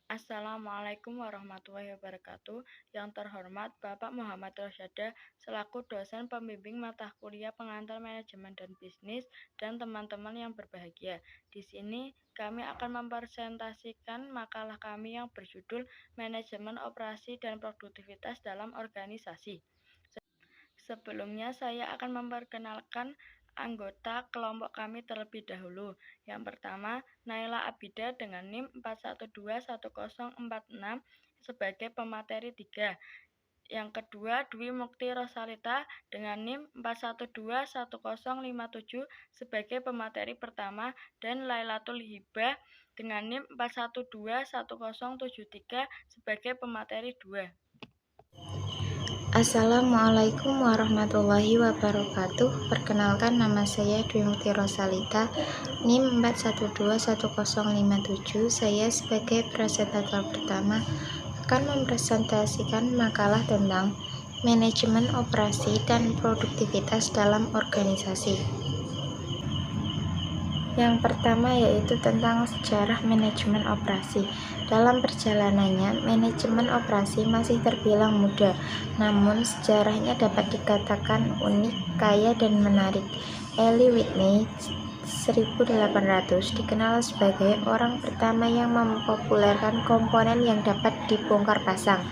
Assalamualaikum warahmatullahi wabarakatuh. Yang terhormat Bapak Muhammad Rosyada selaku dosen pembimbing mata kuliah pengantar manajemen dan bisnis dan teman-teman yang berbahagia. Di sini kami akan mempresentasikan makalah kami yang berjudul Manajemen Operasi dan Produktivitas dalam Organisasi. Sebelumnya saya akan memperkenalkan anggota kelompok kami terlebih dahulu. Yang pertama, Naila Abida dengan NIM 4121046 sebagai pemateri 3. Yang kedua, Dwi Mukti Rosalita dengan NIM 4121057 sebagai pemateri pertama dan Lailatul Hibah dengan NIM 4121073 sebagai pemateri 2. Assalamualaikum warahmatullahi wabarakatuh. Perkenalkan, nama saya Dwi Mukti Rosalita, NIM 4121057. Saya sebagai presentator pertama akan mempresentasikan makalah tentang manajemen operasi dan produktivitas dalam organisasi. Yang pertama yaitu tentang sejarah manajemen operasi. Dalam perjalanannya, manajemen operasi masih terbilang muda, namun sejarahnya dapat dikatakan unik, kaya, dan menarik. Eli Whitney 1800 dikenal sebagai orang pertama yang mempopulerkan komponen yang dapat dibongkar pasang.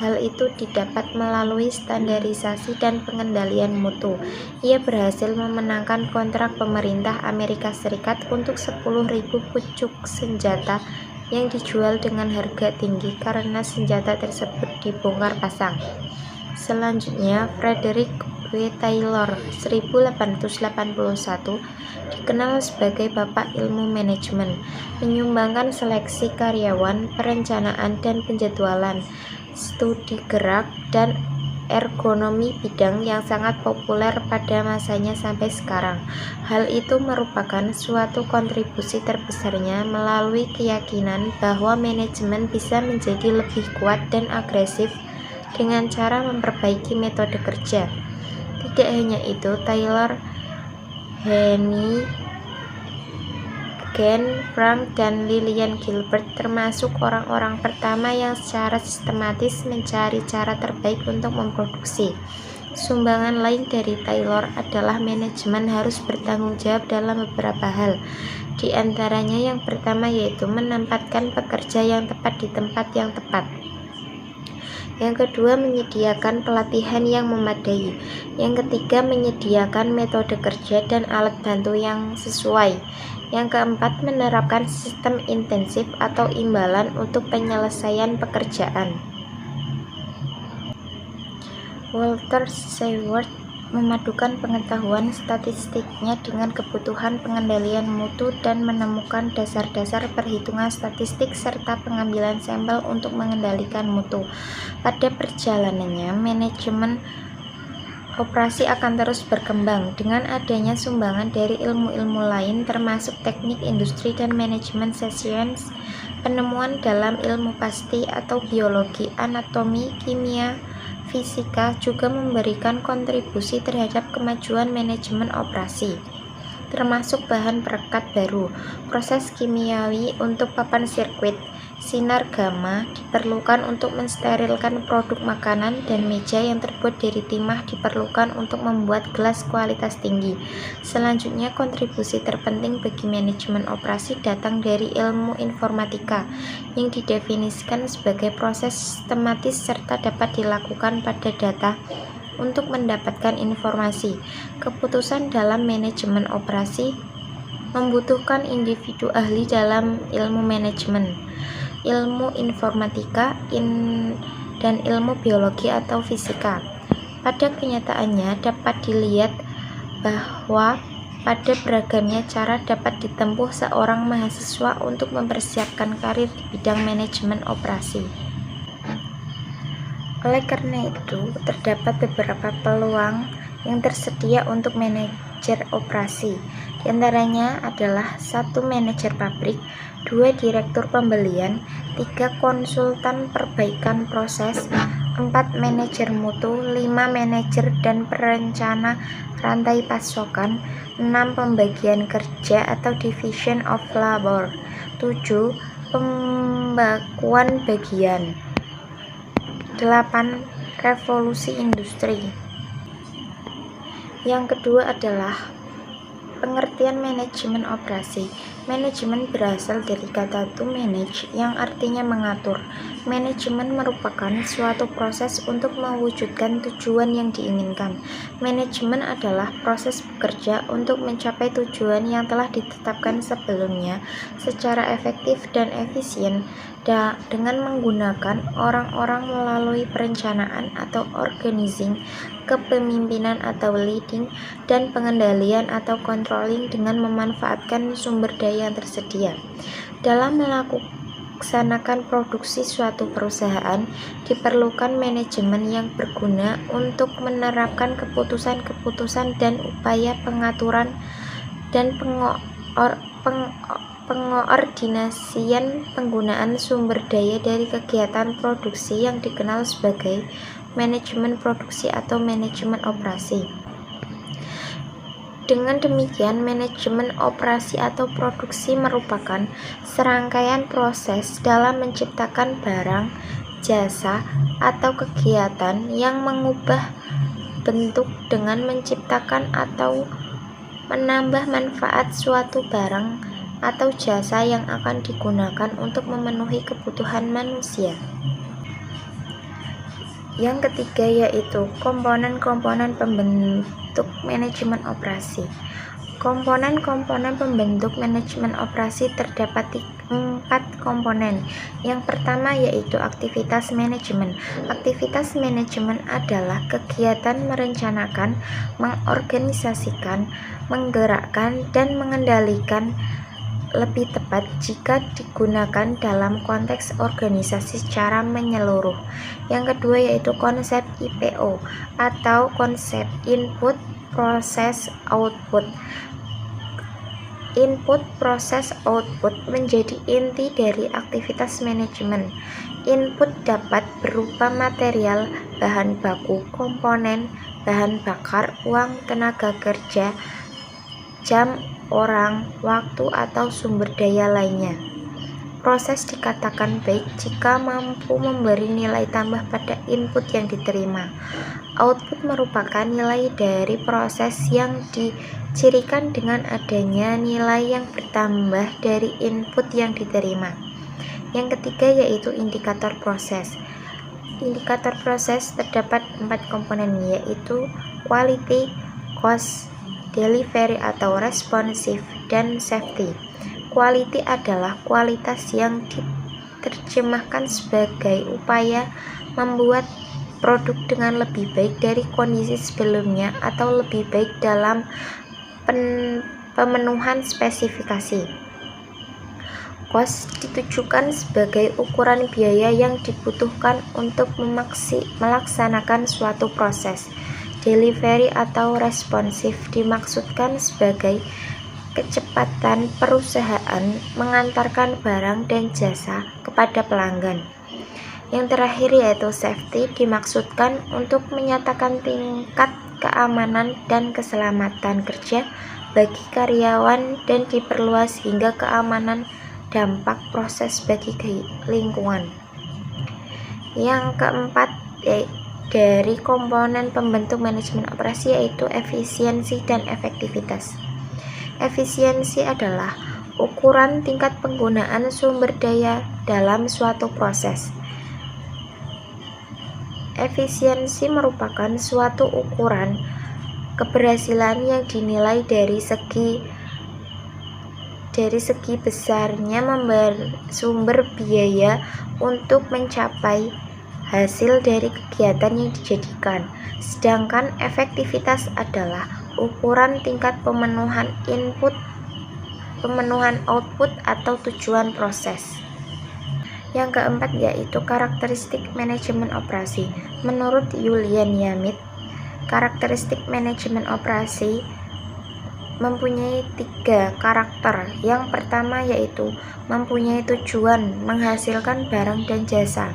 Hal itu didapat melalui standarisasi dan pengendalian mutu. Ia berhasil memenangkan kontrak pemerintah Amerika Serikat untuk 10.000 pucuk senjata yang dijual dengan harga tinggi karena senjata tersebut dibongkar pasang. Selanjutnya, Frederick W. Taylor 1881 dikenal sebagai Bapak Ilmu Manajemen, menyumbangkan seleksi karyawan, perencanaan dan penjadwalan, studi gerak, dan ergonomi bidang yang sangat populer pada masanya sampai sekarang. Hal itu merupakan suatu kontribusi terbesarnya melalui keyakinan bahwa manajemen bisa menjadi lebih kuat dan agresif dengan cara memperbaiki metode kerja. Tidak hanya itu, Taylor, Henny, Gen, Frank, dan Lillian Gilbert termasuk orang-orang pertama yang secara sistematis mencari cara terbaik untuk memproduksi. Sumbangan lain dari Taylor adalah manajemen harus bertanggung jawab dalam beberapa hal. Di antaranya yang pertama yaitu menempatkan pekerja yang tepat di tempat yang tepat. Yang kedua, menyediakan pelatihan yang memadai. Yang ketiga, menyediakan metode kerja dan alat bantu yang sesuai. Yang keempat, menerapkan sistem intensif atau imbalan untuk penyelesaian pekerjaan. Walter Seward memadukan pengetahuan statistiknya dengan kebutuhan pengendalian mutu dan menemukan dasar-dasar perhitungan statistik serta pengambilan sampel untuk mengendalikan mutu. Pada perjalanannya, manajemen operasi akan terus berkembang dengan adanya sumbangan dari ilmu-ilmu lain termasuk teknik industri dan manajemen science, penemuan dalam ilmu pasti atau biologi, anatomi, kimia, fisika juga memberikan kontribusi terhadap kemajuan manajemen operasi, termasuk bahan perekat baru, proses kimiawi untuk papan sirkuit, sinar gamma diperlukan untuk mensterilkan produk makanan, dan meja yang terbuat dari timah diperlukan untuk membuat gelas kualitas tinggi. Selanjutnya, kontribusi terpenting bagi manajemen operasi datang dari ilmu informatika yang didefinisikan sebagai proses sistematis serta dapat dilakukan pada data untuk mendapatkan informasi. Keputusan dalam manajemen operasi membutuhkan individu ahli dalam ilmu manajemen, ilmu informatika, dan ilmu biologi atau fisika. Pada kenyataannya dapat dilihat bahwa pada beragamnya cara dapat ditempuh seorang mahasiswa untuk mempersiapkan karir di bidang manajemen operasi. Oleh karena itu, terdapat beberapa peluang yang tersedia untuk manajer operasi. Di antaranya adalah 1. Manajer pabrik, 2. Direktur pembelian, 3. Konsultan perbaikan proses, 4. Manajer mutu, 5. Manajer dan perencana rantai pasokan, 6. Pembagian kerja atau division of labor, 7. pembakuan bagian. 8. Revolusi industri. Yang kedua adalah pengertian manajemen operasi. Manajemen berasal dari kata to manage yang artinya mengatur. Manajemen merupakan suatu proses untuk mewujudkan tujuan yang diinginkan. Manajemen adalah proses bekerja untuk mencapai tujuan yang telah ditetapkan sebelumnya secara efektif dan efisien dengan menggunakan orang-orang melalui perencanaan atau organizing, kepemimpinan atau leading, dan pengendalian atau controlling dengan memanfaatkan sumber daya yang tersedia. Dalam melaksanakan produksi suatu perusahaan, diperlukan manajemen yang berguna untuk menerapkan keputusan-keputusan dan upaya pengaturan dan pengoordinasian penggunaan sumber daya dari kegiatan produksi yang dikenal sebagai manajemen produksi atau manajemen operasi. Dengan demikian, manajemen operasi atau produksi merupakan serangkaian proses dalam menciptakan barang, jasa, atau kegiatan yang mengubah bentuk dengan menciptakan atau menambah manfaat suatu barang atau jasa yang akan digunakan untuk memenuhi kebutuhan manusia. Yang ketiga yaitu komponen-komponen pembentuk manajemen operasi. Komponen-komponen pembentuk manajemen operasi terdapat 4 komponen. Yang pertama yaitu aktivitas manajemen. Aktivitas manajemen adalah kegiatan merencanakan, mengorganisasikan, menggerakkan, dan mengendalikan, lebih tepat jika digunakan dalam konteks organisasi secara menyeluruh. Yang kedua yaitu konsep IPO atau konsep input process output. Input process output menjadi inti dari aktivitas manajemen. Input dapat berupa material, bahan baku, komponen, bahan bakar, uang, tenaga kerja, jam, orang, waktu, atau sumber daya lainnya. Proses dikatakan baik jika mampu memberi nilai tambah pada input yang diterima. Output merupakan nilai dari proses yang dicirikan dengan adanya nilai yang bertambah dari input yang diterima. Yang ketiga yaitu indikator proses. Indikator proses terdapat 4 komponen yaitu quality, cost, delivery atau responsive, dan safety. Quality adalah kualitas yang diterjemahkan sebagai upaya membuat produk dengan lebih baik dari kondisi sebelumnya atau lebih baik dalam pemenuhan spesifikasi. Cost ditujukan sebagai ukuran biaya yang dibutuhkan untuk melaksanakan suatu proses. Delivery atau responsif dimaksudkan sebagai kecepatan perusahaan mengantarkan barang dan jasa kepada pelanggan. Yang terakhir yaitu safety dimaksudkan untuk menyatakan tingkat keamanan dan keselamatan kerja bagi karyawan dan diperluas hingga keamanan dampak proses bagi lingkungan. Yang keempat dari komponen pembentuk manajemen operasi yaitu efisiensi dan efektivitas. Efisiensi adalah ukuran tingkat penggunaan sumber daya dalam suatu proses. Efisiensi merupakan suatu ukuran keberhasilan yang dinilai dari segi besarnya sumber biaya untuk mencapai hasil dari kegiatan yang dijadikan. Sedangkan efektivitas adalah ukuran tingkat pemenuhan output atau tujuan proses. Yang keempat yaitu karakteristik manajemen operasi. Menurut Julian Yamit, karakteristik manajemen operasi mempunyai 3 karakter. Yang pertama yaitu mempunyai tujuan menghasilkan barang dan jasa,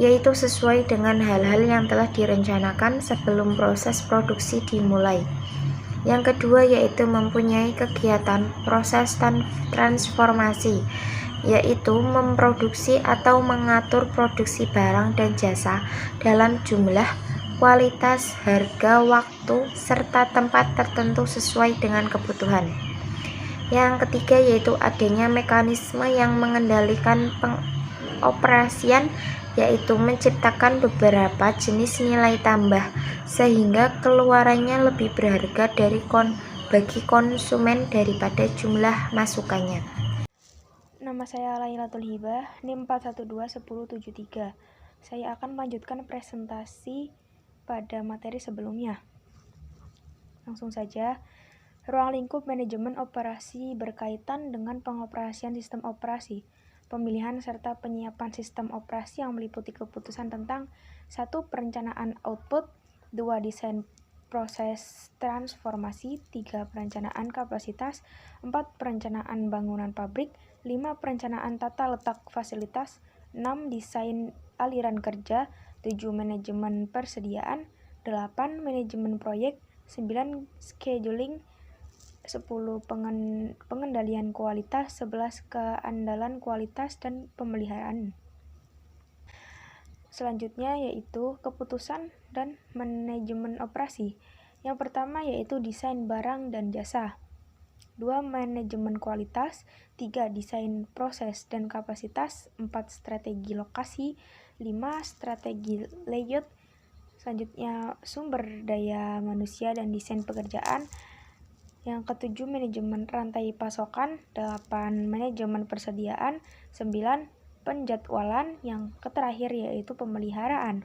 yaitu sesuai dengan hal-hal yang telah direncanakan sebelum proses produksi dimulai. Yang kedua yaitu mempunyai kegiatan proses transformasi, yaitu memproduksi atau mengatur produksi barang dan jasa dalam jumlah, kualitas, harga, waktu, serta tempat tertentu sesuai dengan kebutuhan. Yang ketiga yaitu adanya mekanisme yang mengendalikan pengoperasian, yaitu menciptakan beberapa jenis nilai tambah sehingga keluarannya lebih berharga bagi konsumen daripada jumlah masukannya. Nama saya Lailatul Hibah, NIM 4121073. Saya akan melanjutkan presentasi pada materi sebelumnya. Langsung saja, ruang lingkup manajemen operasi berkaitan dengan pengoperasian sistem operasi, pemilihan serta penyiapan sistem operasi yang meliputi keputusan tentang 1. Perencanaan output, 2. Desain proses transformasi, 3. Perencanaan kapasitas, 4. Perencanaan bangunan pabrik, 5. Perencanaan tata letak fasilitas, 6. Desain aliran kerja, 7. Manajemen persediaan, 8. Manajemen proyek, 9. Scheduling, 10. Pengendalian kualitas, 11. Keandalan kualitas dan pemeliharaan. Selanjutnya yaitu keputusan dan manajemen operasi. Yang pertama yaitu desain barang dan jasa. 2. Manajemen kualitas, 3. Desain proses dan kapasitas, 4. Strategi lokasi, 5. Strategi layout. Selanjutnya sumber daya manusia dan desain pekerjaan. Yang ketujuh, manajemen rantai pasokan, 8. Manajemen persediaan, 9. Penjadwalan, yang terakhir yaitu pemeliharaan.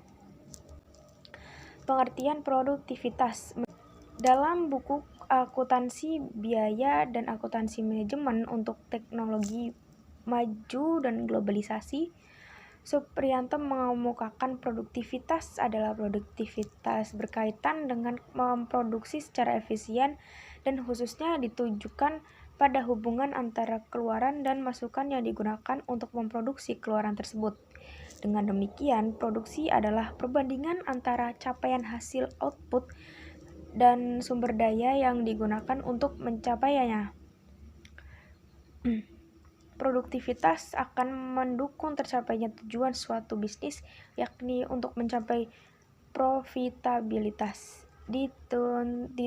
Pengertian produktivitas. Dalam buku akuntansi biaya dan akuntansi manajemen untuk teknologi maju dan globalisasi, Supriyanto mengemukakan produktivitas adalah produktivitas berkaitan dengan memproduksi secara efisien dan khususnya ditujukan pada hubungan antara keluaran dan masukan yang digunakan untuk memproduksi keluaran tersebut. Dengan demikian, produksi adalah perbandingan antara capaian hasil output dan sumber daya yang digunakan untuk mencapainya. Produktivitas akan mendukung tercapainya tujuan suatu bisnis, yakni untuk mencapai profitabilitas di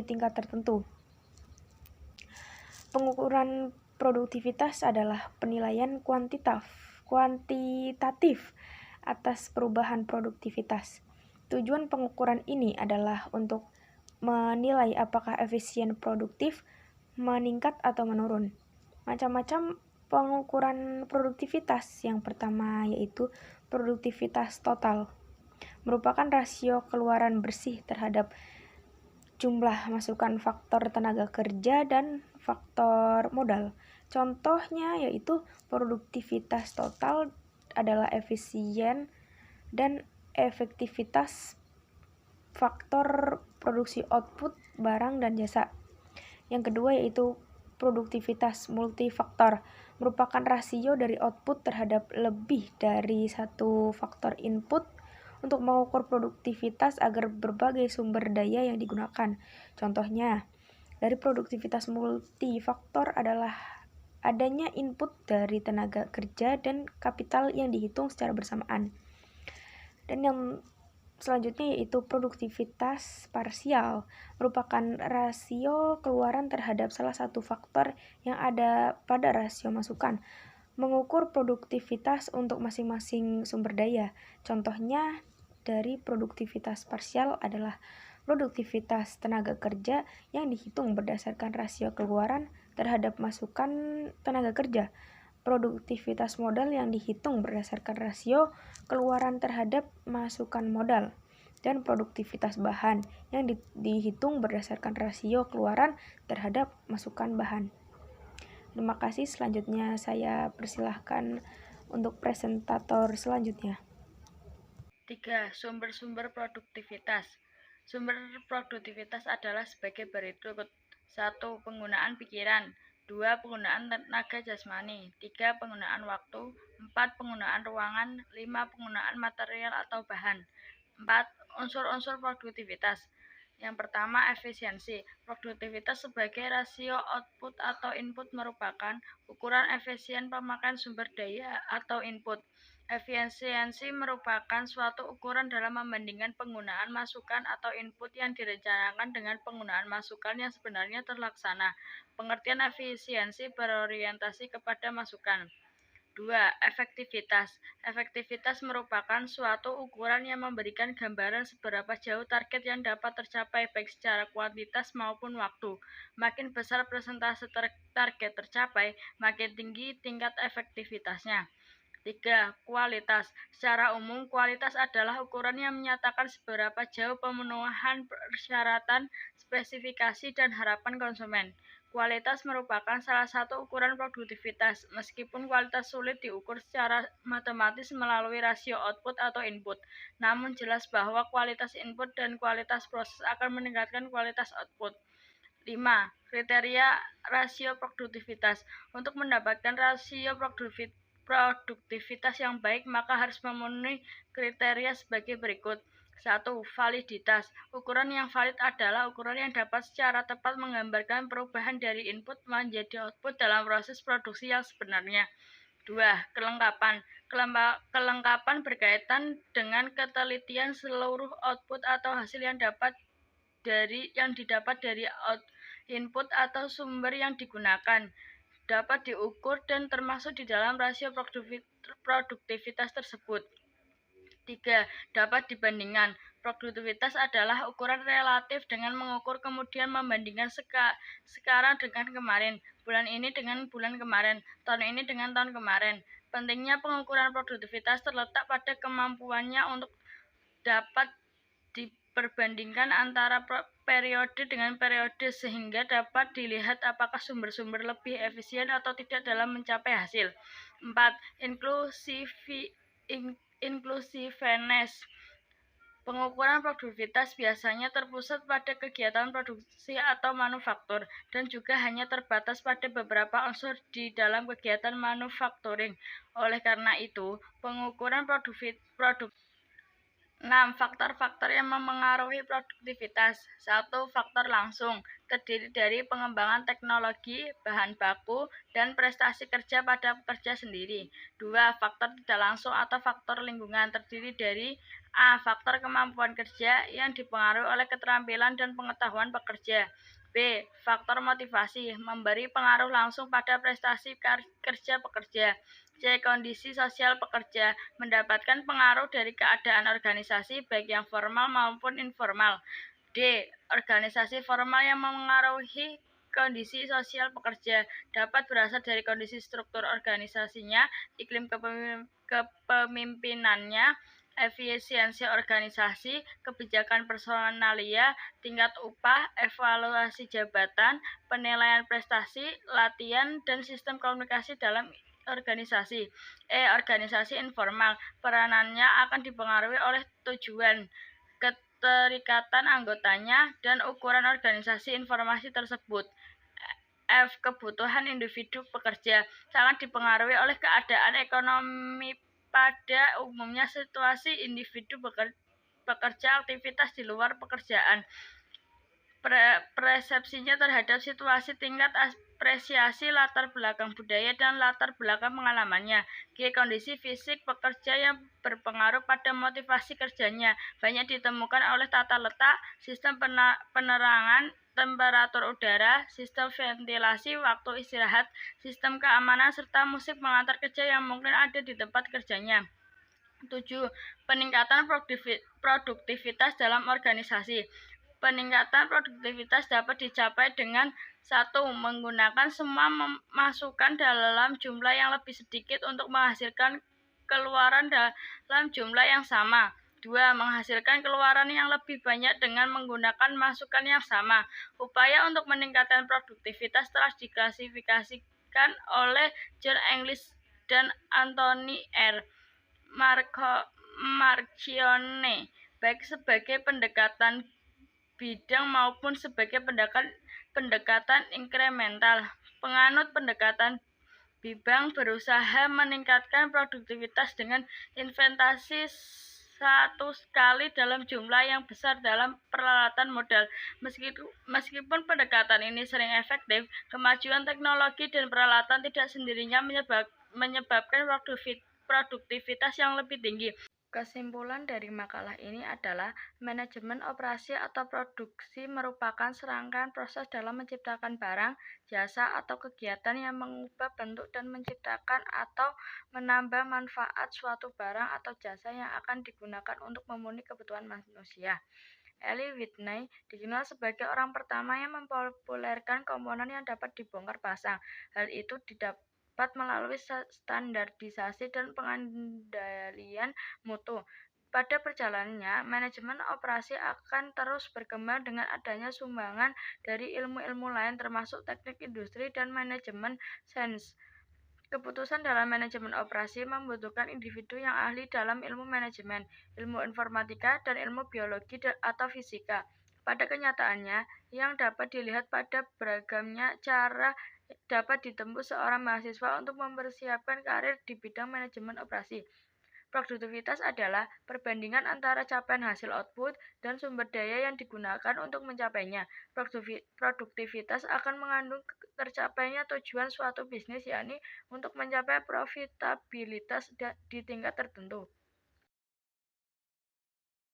tingkat tertentu. Pengukuran produktivitas adalah penilaian kuantitatif atas perubahan produktivitas. Tujuan pengukuran ini adalah untuk menilai apakah efisien produktif meningkat atau menurun. Macam-macam pengukuran produktivitas. Yang pertama yaitu produktivitas total, merupakan rasio keluaran bersih terhadap jumlah masukan faktor tenaga kerja dan faktor modal. Contohnya yaitu produktivitas total adalah efisien dan efektivitas faktor produksi output barang dan jasa. Yang kedua yaitu produktivitas multifaktor, merupakan rasio dari output terhadap lebih dari satu faktor input untuk mengukur produktivitas agar berbagai sumber daya yang digunakan. Contohnya, dari produktivitas multifaktor adalah adanya input dari tenaga kerja dan kapital yang dihitung secara bersamaan. Dan yang selanjutnya yaitu produktivitas parsial, merupakan rasio keluaran terhadap salah satu faktor yang ada pada rasio masukan. Mengukur produktivitas untuk masing-masing sumber daya. Contohnya dari produktivitas parsial adalah produktivitas tenaga kerja yang dihitung berdasarkan rasio keluaran terhadap masukan tenaga kerja. Produktivitas modal yang dihitung berdasarkan rasio keluaran terhadap masukan modal, dan produktivitas bahan yang dihitung berdasarkan rasio keluaran terhadap masukan bahan. Terima kasih. Selanjutnya saya persilahkan untuk presentator selanjutnya. 3. Sumber-sumber produktivitas. Sumber produktivitas adalah sebagai berikut. 1. Penggunaan pikiran. 2. Penggunaan tenaga jasmani. 3. Penggunaan waktu. 4. Penggunaan ruangan. 5. Penggunaan material atau bahan. 4. Unsur-unsur produktivitas. Yang pertama, efisiensi. Produktivitas sebagai rasio output atau input merupakan ukuran efisien pemakaian sumber daya atau input. Efisiensi merupakan suatu ukuran dalam membandingkan penggunaan masukan atau input yang direncanakan dengan penggunaan masukan yang sebenarnya terlaksana. Pengertian efisiensi berorientasi kepada masukan. 2. Efektivitas. Efektivitas merupakan suatu ukuran yang memberikan gambaran seberapa jauh target yang dapat tercapai baik secara kuantitas maupun waktu. Makin besar persentase target tercapai, makin tinggi tingkat efektivitasnya. 3. Kualitas. Secara umum, kualitas adalah ukuran yang menyatakan seberapa jauh pemenuhan persyaratan, spesifikasi, dan harapan konsumen. Kualitas merupakan salah satu ukuran produktivitas, meskipun kualitas sulit diukur secara matematis melalui rasio output atau input. Namun jelas bahwa kualitas input dan kualitas proses akan meningkatkan kualitas output. 5. Kriteria rasio produktivitas. Untuk mendapatkan rasio produktivitas yang baik, maka harus memenuhi kriteria sebagai berikut. 1. Validitas. Ukuran yang valid adalah ukuran yang dapat secara tepat menggambarkan perubahan dari input menjadi output dalam proses produksi yang sebenarnya. 2. Kelengkapan. Kelengkapan berkaitan dengan ketelitian seluruh output atau hasil yang didapat dari input atau sumber yang digunakan, dapat diukur dan termasuk di dalam rasio produktivitas tersebut. 3. Dapat dibandingkan. Produktivitas adalah ukuran relatif dengan mengukur kemudian membandingkan sekarang dengan kemarin, bulan ini dengan bulan kemarin, tahun ini dengan tahun kemarin. Pentingnya pengukuran produktivitas terletak pada kemampuannya untuk dapat diperbandingkan antara periode dengan periode sehingga dapat dilihat apakah sumber-sumber lebih efisien atau tidak dalam mencapai hasil. 4. Inclusiveness. Pengukuran produktivitas biasanya terpusat pada kegiatan produksi atau manufaktur dan juga hanya terbatas pada beberapa unsur di dalam kegiatan manufacturing. Oleh karena itu, pengukuran 6. Faktor-faktor yang memengaruhi produktivitas. 1. Faktor langsung, terdiri dari pengembangan teknologi, bahan baku, dan prestasi kerja pada pekerja sendiri. 2. Faktor tidak langsung atau faktor lingkungan, terdiri dari A. Faktor kemampuan kerja yang dipengaruhi oleh keterampilan dan pengetahuan pekerja. B. Faktor motivasi, memberi pengaruh langsung pada prestasi kerja pekerja. C. Kondisi sosial pekerja, mendapatkan pengaruh dari keadaan organisasi baik yang formal maupun informal. D. Organisasi formal yang memengaruhi kondisi sosial pekerja, dapat berasal dari kondisi struktur organisasinya, iklim kepemimpinannya, efisiensi organisasi, kebijakan personalia, tingkat upah, evaluasi jabatan, penilaian prestasi, latihan, dan sistem komunikasi dalam organisasi. E. Organisasi informal, peranannya akan dipengaruhi oleh tujuan, keterikatan anggotanya, dan ukuran organisasi informasi tersebut. F. Kebutuhan individu pekerja, sangat dipengaruhi oleh keadaan ekonomi pada umumnya, situasi individu bekerja, aktivitas di luar pekerjaan, persepsinya terhadap situasi, tingkat apresiasi, latar belakang budaya, dan latar belakang pengalamannya. G. Kondisi fisik pekerja yang berpengaruh pada motivasi kerjanya, banyak ditemukan oleh tata letak, sistem penerangan, temperatur udara, sistem ventilasi, waktu istirahat, sistem keamanan, serta musik pengantar kerja yang mungkin ada di tempat kerjanya. 7. Peningkatan produktivitas dalam organisasi. Peningkatan produktivitas dapat dicapai dengan 1. Menggunakan semua masukan dalam jumlah yang lebih sedikit untuk menghasilkan keluaran dalam jumlah yang sama. 2. Menghasilkan keluaran yang lebih banyak dengan menggunakan masukan yang sama. Upaya untuk meningkatkan produktivitas telah diklasifikasikan oleh John English dan Anthony R. Marchione, baik sebagai pendekatan bidang maupun sebagai pendekatan inkremental. Penganut pendekatan bidang berusaha meningkatkan produktivitas dengan investasi satu sekali dalam jumlah yang besar dalam peralatan modal. Meskipun pendekatan ini sering efektif, kemajuan teknologi dan peralatan tidak sendirinya menyebabkan produktivitas yang lebih tinggi. Kesimpulan dari makalah ini adalah manajemen operasi atau produksi merupakan serangkaian proses dalam menciptakan barang, jasa, atau kegiatan yang mengubah bentuk dan menciptakan atau menambah manfaat suatu barang atau jasa yang akan digunakan untuk memenuhi kebutuhan manusia. Eli Whitney dikenal sebagai orang pertama yang mempopulerkan komponen yang dapat dibongkar pasang. Hal itu didapat melalui standarisasi dan pengendalian mutu. Pada perjalanannya, manajemen operasi akan terus berkembang dengan adanya sumbangan dari ilmu-ilmu lain termasuk teknik industri dan manajemen sains. Keputusan dalam manajemen operasi membutuhkan individu yang ahli dalam ilmu manajemen, ilmu informatika, dan ilmu biologi atau fisika. Pada kenyataannya, yang dapat dilihat pada beragamnya cara dapat ditempuh seorang mahasiswa untuk mempersiapkan karir di bidang manajemen operasi. Produktivitas adalah perbandingan antara capaian hasil output dan sumber daya yang digunakan untuk mencapainya. Produktivitas akan mengandung tercapainya tujuan suatu bisnis, yakni untuk mencapai profitabilitas di tingkat tertentu.